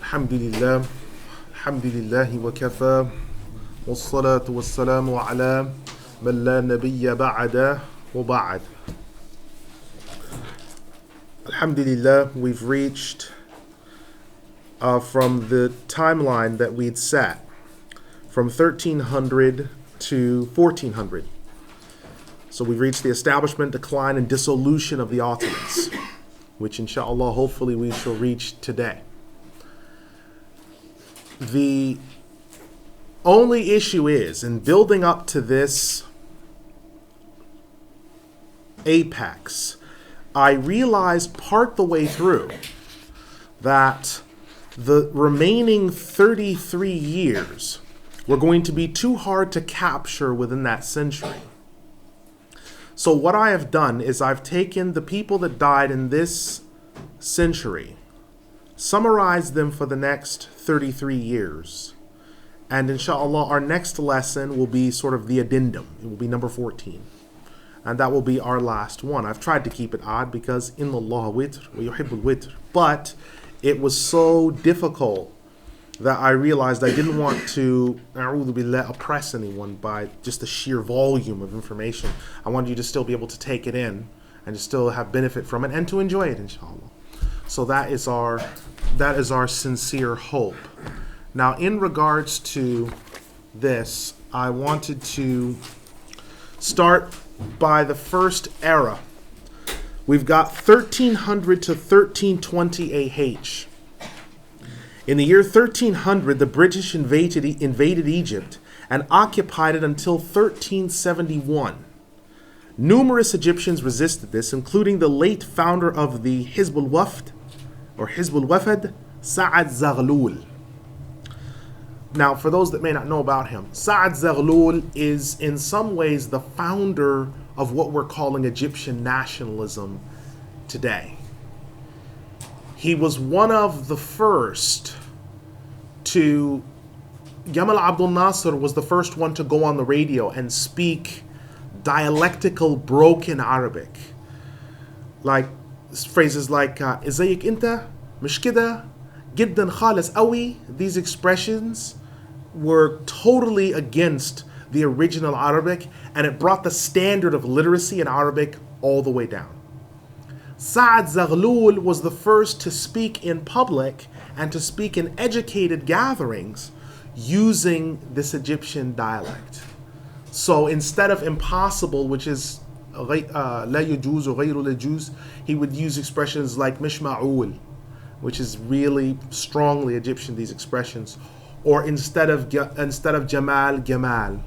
Alhamdulillah, alhamdulillahi wa kafa, wassalatu wassalamu ala man la nabiyya ba'da wa ba'd. Alhamdulillah, we've reached from the timeline that we'd set from 1300 to 1400. So we've reached the establishment, decline, and dissolution of the Ottomans, which inshallah, hopefully we shall reach today. The only issue is, in building up to this apex, I realized part the way through that the remaining 33 years were going to be too hard to capture within that century. So what I have done is I've taken the people that died in this century, summarized them for the next 33 years. And inshallah, our next lesson will be sort of the addendum. It will be number 14. And that will be our last one. I've tried to keep it odd because inna Allah witr wa yuhibbul witr. But it was so difficult that I realized I didn't want to oppress anyone by just the sheer volume of information. I wanted you to still be able to take it in and to still have benefit from it and to enjoy it, inshallah. So that is our sincere hope. Now, in regards to this, I wanted to start by the first era. We've got 1300 to 1320 AH. In the year 1300, the British invaded Egypt and occupied it until 1371. Numerous Egyptians resisted this, including the late founder of the Hizbul Wafd, or Hizbul Wafd, Sa'ad Zaghlul. Now, for those that may not know about him, Sa'ad Zaghlul is in some ways the founder of what we're calling Egyptian nationalism today. He was one of the first to, Gamal Abdel Nasser was the first one to go on the radio and speak dialectical broken Arabic. Like phrases like Izayik inta, Mishkida, Giddan Khalis Awi. These expressions were totally against the original Arabic, and it brought the standard of literacy in Arabic all the way down. Sa'ad Zaghlul was the first to speak in public and to speak in educated gatherings using this Egyptian dialect. So instead of impossible, which is la yujuz or ghayru la yujuz, he would use expressions like mishma'ul, which is really strongly Egyptian, these expressions. Or instead of jamal, gamal.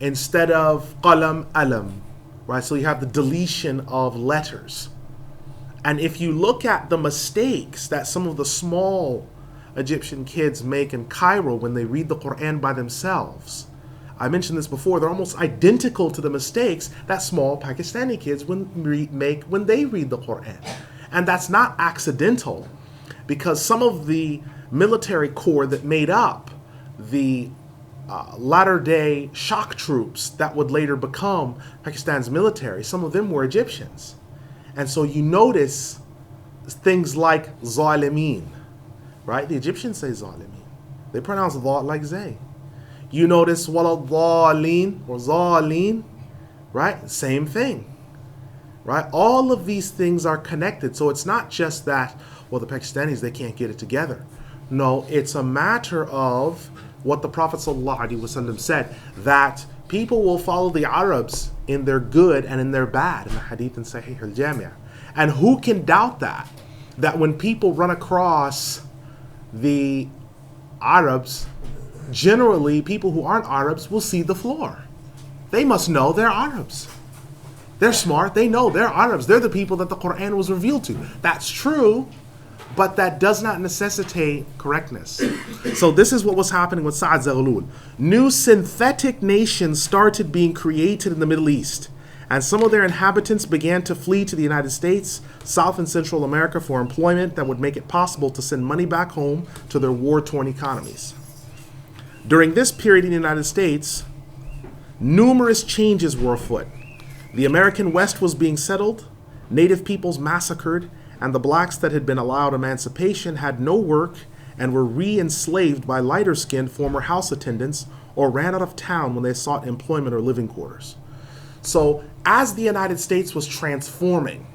Instead of qalam, alam. Right? So you have the deletion of letters. And if you look at the mistakes that some of the small Egyptian kids make in Cairo when they read the Qur'an by themselves, I mentioned this before, they're almost identical to the mistakes that small Pakistani kids make when they read the Qur'an. And that's not accidental, because some of the military corps that made up the latter-day shock troops that would later become Pakistan's military, some of them were Egyptians. And so you notice things like Zalimeen, right? The Egyptians say Zalimeen. They pronounce Dha like Zay. You notice Waladhalin or Zaleen, right? Same thing, right? All of these things are connected. So it's not just that, well, the Pakistanis, they can't get it together. No, it's a matter of what the Prophet ﷺ said, that people will follow the Arabs in their good and in their bad, in the hadith in Sahih al-Jami'. And who can doubt that? That when people run across the Arabs, generally people who aren't Arabs will see the floor. They must know they're Arabs. They're smart, they know they're Arabs. They're the people that the Qur'an was revealed to. That's true, but that does not necessitate correctness. So this is what was happening with Sa'ad Zaghlul. New synthetic nations started being created in the Middle East, and some of their inhabitants began to flee to the United States, South and Central America for employment that would make it possible to send money back home to their war-torn economies. During this period in the United States, numerous changes were afoot. The American West was being settled, native peoples massacred, and the blacks that had been allowed emancipation had no work and were re-enslaved by lighter-skinned former house attendants or ran out of town when they sought employment or living quarters. So as the United States was transforming,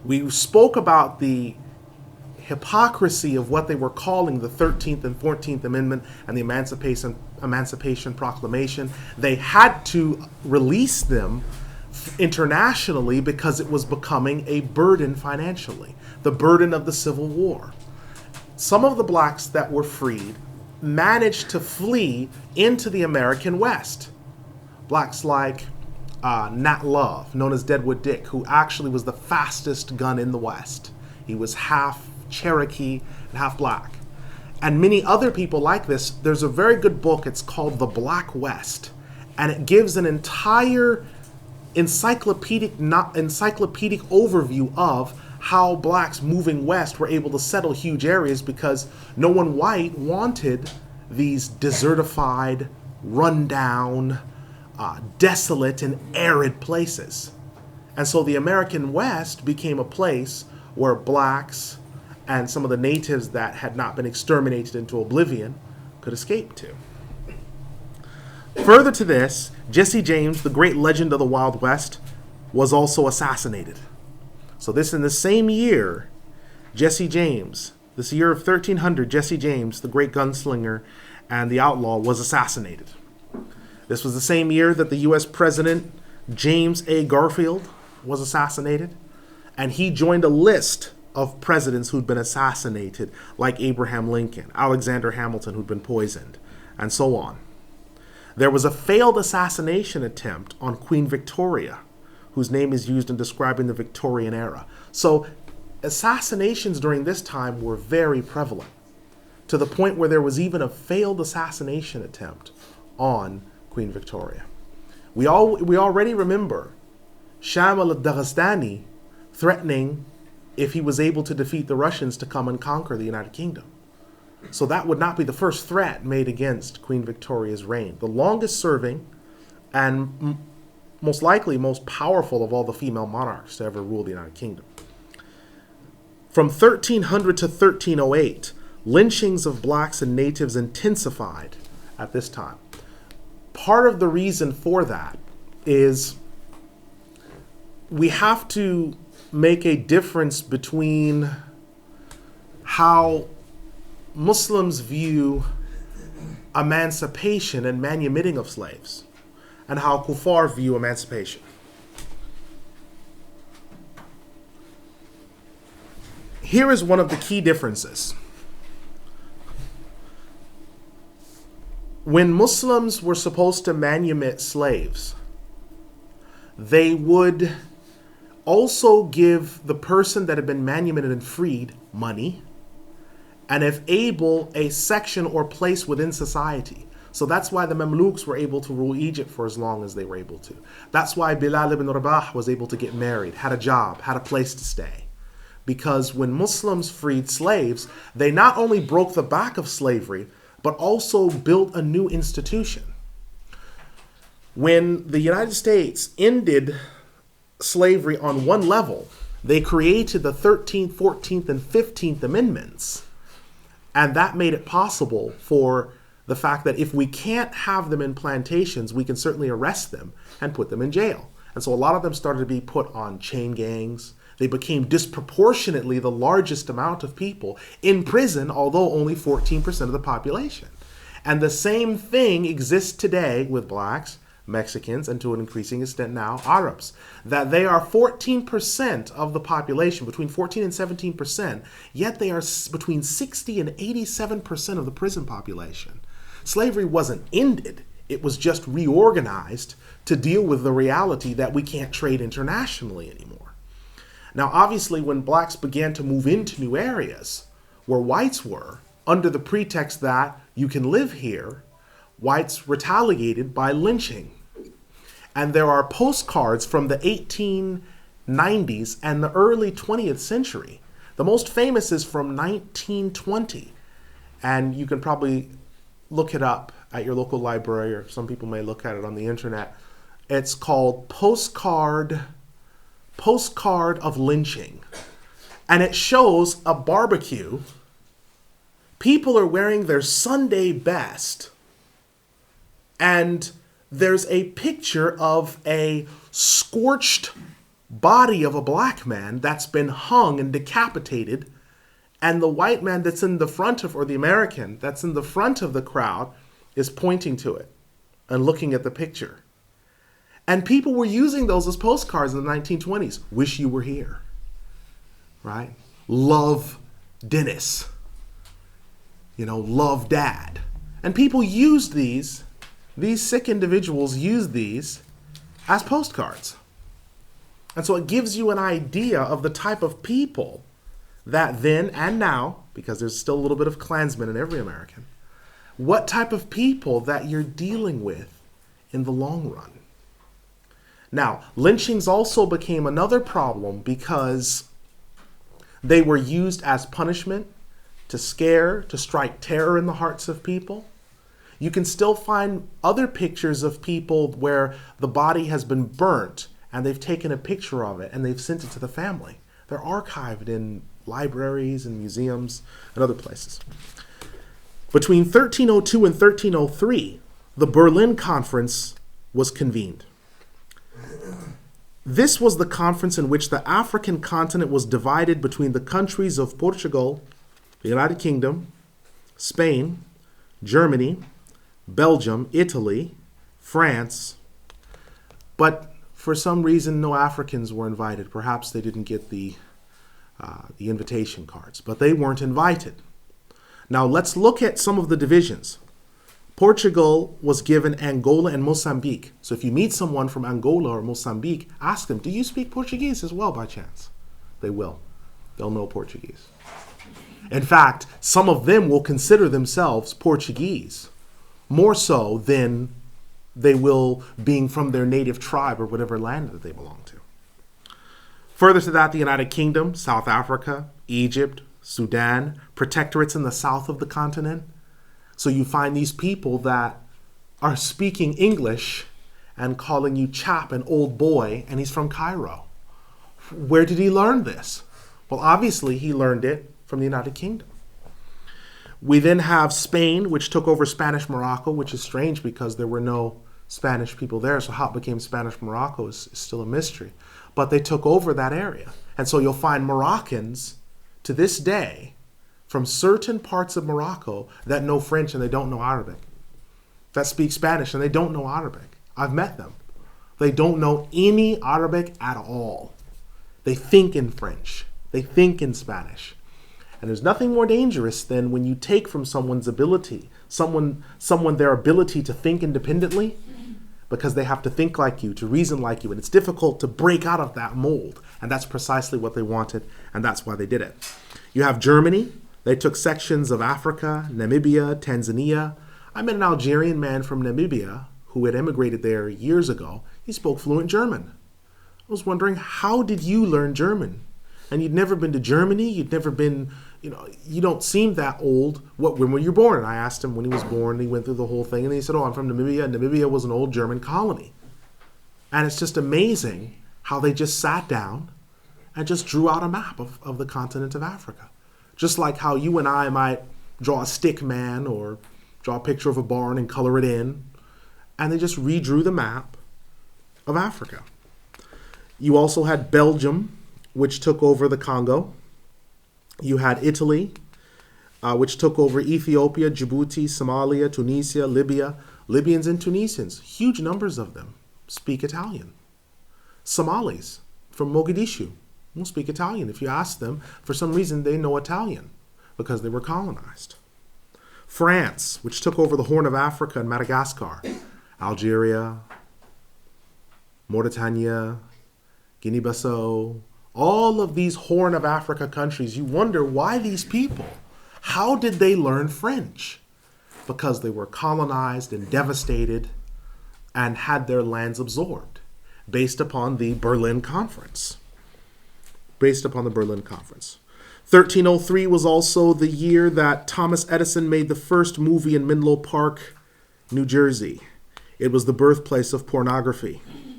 we spoke about the hypocrisy of what they were calling the 13th and 14th Amendment and the Emancipation Proclamation. They had to release them internationally because it was becoming a burden financially, the burden of the Civil War. Some of the blacks that were freed managed to flee into the American West. Blacks like Nat Love, known as Deadwood Dick, who actually was the fastest gun in the West. He was half Cherokee and half black. And many other people like this. There's a very good book, it's called The Black West, and it gives an entire encyclopedic overview of how blacks moving west were able to settle huge areas because no one white wanted these desertified, rundown, desolate and arid places. And so the American West became a place where blacks and some of the natives that had not been exterminated into oblivion could escape to. Further to this, Jesse James, the great legend of the Wild West, was also assassinated. So this in the same year, Jesse James, this year of 1300, Jesse James, the great gunslinger and the outlaw, was assassinated. This was the same year that the U.S. President James A. Garfield was assassinated, and he joined a list of presidents who'd been assassinated, like Abraham Lincoln, Alexander Hamilton, who'd been poisoned, and so on. There was a failed assassination attempt on Queen Victoria, whose name is used in describing the Victorian era. So assassinations during this time were very prevalent, to the point where there was even a failed assassination attempt on Queen Victoria. We already remember Shamal al-Daghestani threatening, if he was able to defeat the Russians, to come and conquer the United Kingdom. So that would not be the first threat made against Queen Victoria's reign. The longest serving and most likely most powerful of all the female monarchs to ever rule the United Kingdom. From 1300 to 1308, lynchings of blacks and natives intensified at this time. Part of the reason for that is we have to make a difference between how Muslims view emancipation and manumitting of slaves and how Kuffar view emancipation. Here is one of the key differences. When Muslims were supposed to manumit slaves, they would also give the person that had been manumitted and freed money, and if able, a section or place within society. So that's why the Mamluks were able to rule Egypt for as long as they were able to. That's why Bilal ibn Rabah was able to get married, had a job, had a place to stay. Because when Muslims freed slaves, they not only broke the back of slavery, but also built a new institution. When the United States ended slavery on one level, they created the 13th, 14th, and 15th Amendments. And that made it possible for the fact that if we can't have them in plantations, we can certainly arrest them and put them in jail. And so a lot of them started to be put on chain gangs. They became disproportionately the largest amount of people in prison, although only 14% of the population. And the same thing exists today with blacks, Mexicans, and to an increasing extent now Arabs, that they are 14% of the population, between 14 and 17%, yet they are between 60 and 87% of the prison population. Slavery wasn't ended, it was just reorganized to deal with the reality that we can't trade internationally anymore. Now, obviously, when blacks began to move into new areas where whites were, under the pretext that you can live here, whites retaliated by lynching. And there are postcards from the 1890s and the early 20th century. The most famous is from 1920. And you can probably look it up at your local library, or some people may look at it on the internet. It's called Postcard of Lynching. And it shows a barbecue People are wearing their Sunday best, and there's a picture of a scorched body of a black man that's been hung and decapitated, and the white man that's in the front of, or the American that's in the front of the crowd, is pointing to it and looking at the picture. And people were using those as postcards in the 1920s. Wish you were here, right? Love Dennis. Love Dad. And people used these sick individuals used these as postcards. And so it gives you an idea of the type of people that then and now, because there's still a little bit of Klansmen in every American, what type of people that you're dealing with in the long run. Now, lynchings also became another problem because they were used as punishment to scare, to strike terror in the hearts of people. You can still find other pictures of people where the body has been burnt and they've taken a picture of it and they've sent it to the family. They're archived in libraries and museums and other places. Between 1302 and 1303, the Berlin Conference was convened. This was the conference in which the African continent was divided between the countries of Portugal, the United Kingdom, Spain, Germany, Belgium, Italy, France, but for some reason no Africans were invited. Perhaps they didn't get the invitation cards, but they weren't invited. Now let's look at some of the divisions. Portugal was given Angola and Mozambique. So if you meet someone from Angola or Mozambique, ask them, do you speak Portuguese as well by chance? They will. They'll know Portuguese. In fact, some of them will consider themselves Portuguese, more so than they will being from their native tribe or whatever land that they belong to. Further to that, the United Kingdom, South Africa, Egypt, Sudan, protectorates in the south of the continent. So you find these people that are speaking English and calling you chap and old boy, and he's from Cairo. Where did he learn this? Well, obviously he learned it from the United Kingdom. We then have Spain, which took over Spanish Morocco, which is strange because there were no Spanish people there. So how it became Spanish Morocco is still a mystery. But they took over that area. And so you'll find Moroccans to this day from certain parts of Morocco that know French and they don't know Arabic, that speak Spanish and they don't know Arabic. I've met them. They don't know any Arabic at all. They think in French. They think in Spanish. And there's nothing more dangerous than when you take from someone's ability, someone their ability to think independently, because they have to think like you, to reason like you, and it's difficult to break out of that mold. And that's precisely what they wanted, and that's why they did it. You have Germany. They took sections of Africa, Namibia, Tanzania. I met an Algerian man from Namibia who had immigrated there years ago. He spoke fluent German. I was wondering, how did you learn German? And you'd never been to Germany, you'd never been, you don't seem that old. When were you born? And I asked him when he was born, and he went through the whole thing, and he said, I'm from Namibia. Namibia was an old German colony. And it's just amazing how they just sat down and just drew out a map of the continent of Africa. Just like how you and I might draw a stick man or draw a picture of a barn and color it in. And they just redrew the map of Africa. You also had Belgium, which took over the Congo. You had Italy, which took over Ethiopia, Djibouti, Somalia, Tunisia, Libya. Libyans and Tunisians, huge numbers of them, speak Italian. Somalis from Mogadishu will speak Italian. If you ask them, for some reason they know Italian because they were colonized. France, which took over the Horn of Africa and Madagascar, Algeria, Mauritania, Guinea-Bissau, all of these Horn of Africa countries, you wonder why these people, how did they learn French? Because they were colonized and devastated and had their lands absorbed based upon the Berlin Conference. 1303 was also the year that Thomas Edison made the first movie in Menlo Park, New Jersey. It was the birthplace of pornography.